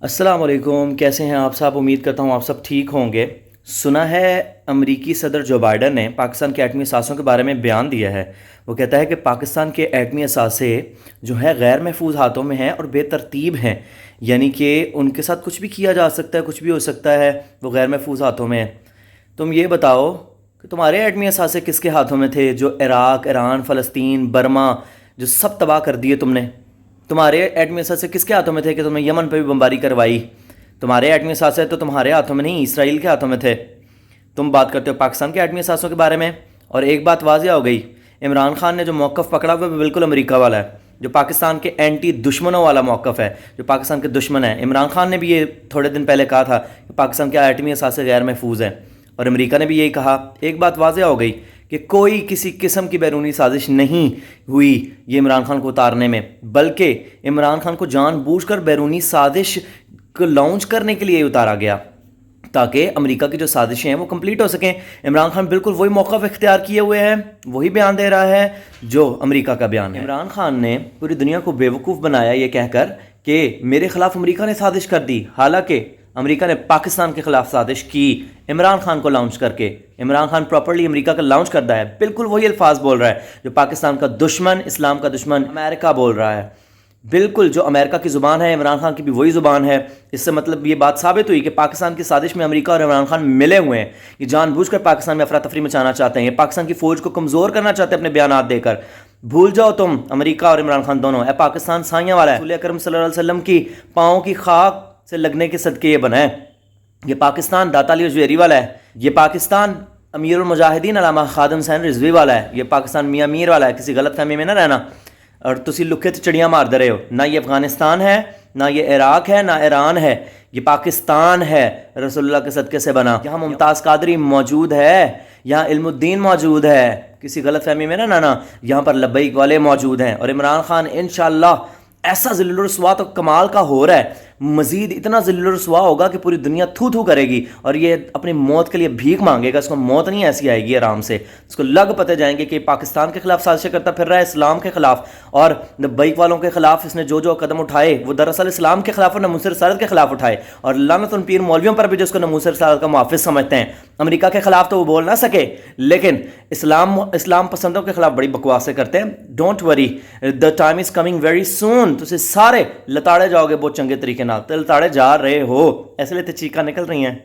السلام علیکم، کیسے ہیں آپ صاحب؟ امید کرتا ہوں آپ سب ٹھیک ہوں گے۔ سنا ہے امریکی صدر جو بائیڈن نے پاکستان کے ایٹمی اثاثوں کے بارے میں بیان دیا ہے۔ وہ کہتا ہے کہ پاکستان کے ایٹمی اثاثے جو ہیں غیر محفوظ ہاتھوں میں ہیں اور بے ترتیب ہیں، یعنی کہ ان کے ساتھ کچھ بھی کیا جا سکتا ہے، کچھ بھی ہو سکتا ہے، وہ غیر محفوظ ہاتھوں میں ہیں۔ تم یہ بتاؤ کہ تمہارے ایٹمی اثاثے کس کے ہاتھوں میں تھے جو عراق، ایران، فلسطین، برما جو سب تباہ کر دیے تم نے؟ تمہارے ایٹمی اثاثے کس کے ہاتھوں میں تھے کہ تم نے یمن پہ بھی بمباری کروائی؟ تمہارے ایٹمی اثاثے تو تمہارے ہاتھوں میں نہیں، اسرائیل کے ہاتھوں میں تھے۔ تم بات کرتے ہو پاکستان کے ایٹمی اثاثوں کے بارے میں، اور ایک بات واضح ہو گئی، عمران خان نے جو موقف پکڑا ہوا ہے بالکل امریکہ والا ہے، جو پاکستان کے اینٹی دشمنوں والا موقف ہے، جو پاکستان کے دشمن ہیں۔ عمران خان نے بھی یہ تھوڑے دن پہلے کہا تھا کہ پاکستان کے ایٹمی اثاثے غیر محفوظ ہیں، اور امریکہ نے بھی یہی کہا۔ ایک بات واضح ہو گئی کہ کوئی کسی قسم کی بیرونی سازش نہیں ہوئی یہ عمران خان کو اتارنے میں، بلکہ عمران خان کو جان بوجھ کر بیرونی سازش کو لانچ کرنے کے لیے اتارا گیا تاکہ امریکہ کی جو سازشیں ہیں وہ کمپلیٹ ہو سکیں۔ عمران خان بالکل وہی موقف اختیار کیے ہوئے ہیں، وہی بیان دے رہا ہے جو امریکہ کا بیان ہے۔ عمران خان نے پوری دنیا کو بیوقوف بنایا یہ کہہ کر کہ میرے خلاف امریکہ نے سازش کر دی، حالانکہ امریکہ نے پاکستان کے خلاف سازش کی عمران خان کو لانچ کر کے۔ عمران خان پراپرلی امریکہ کا لانچ کرتا ہے، بالکل وہی الفاظ بول رہا ہے جو پاکستان کا دشمن، اسلام کا دشمن امریکہ بول رہا ہے۔ بالکل جو امریکہ کی زبان ہے عمران خان کی بھی وہی زبان ہے۔ اس سے مطلب یہ بات ثابت ہوئی کہ پاکستان کی سازش میں امریکہ اور عمران خان ملے ہوئے ہیں۔ یہ جان بوجھ کر پاکستان میں افراتفری مچانا چاہتے ہیں، یہ پاکستان کی فوج کو کمزور کرنا چاہتے ہیں اپنے بیانات دے کر۔ بھول جاؤ تم امریکہ اور عمران خان دونوں، اے پاکستان سائیاں والا ہے، رسول اکرم صلی اللہ علیہ وسلم کی پاؤں کی خاک سے لگنے کے صدقے یہ بنا ہے۔ یہ پاکستان داتا علی اجویری والا ہے، یہ پاکستان امیر المجاہدین علامہ خادم حسین رضوی والا ہے، یہ پاکستان میاں میر والا ہے۔ کسی غلط فہمی میں نہ رہنا، اور تسی لکھے تو چڑیاں مار دے رہے ہو۔ نہ یہ افغانستان ہے، نہ یہ عراق ہے، نہ ایران ہے، یہ پاکستان ہے، رسول اللہ کے صدقے سے بنا۔ یہاں ممتاز قادری موجود ہے، یہاں علم الدین موجود ہے، کسی غلط فہمی میں نہ رہنا، یہاں پر لبیک والے موجود ہیں، اور عمران خان انشاءاللہ ایسا ذل الرسوا تو کمال کا ہو رہا ہے، مزید اتنا ذل الرسوا ہوگا کہ پوری دنیا تھو تھو کرے گی، اور یہ اپنی موت کے لیے بھیک مانگے گا۔ اس کو موت نہیں ایسی آئے گی آرام سے، اس کو لگ پتے جائیں گے کہ پاکستان کے خلاف سازشیں کرتا پھر رہا ہے، اسلام کے خلاف اور لبیک والوں کے خلاف اس نے جو قدم اٹھائے وہ دراصل اسلام کے خلاف اور ناموس رسالت کے خلاف اٹھائے، اور لعنت ان پیر مولویوں پر بھی جو اس کو ناموس رسالت کا محافظ سمجھتے ہیں۔ امریکہ کے خلاف تو وہ بول نہ سکے، لیکن اسلام پسندوں کے خلاف بڑی بکواسیں کرتے ہیں۔ Don't worry, the time is coming very soon, تسی سارے لتاڑے جاؤ گے بہت چنگے طریقے نال، تے لتاڑے جا رہے ہو، ایسے لیے تے چیخاں نکل رہی ہیں۔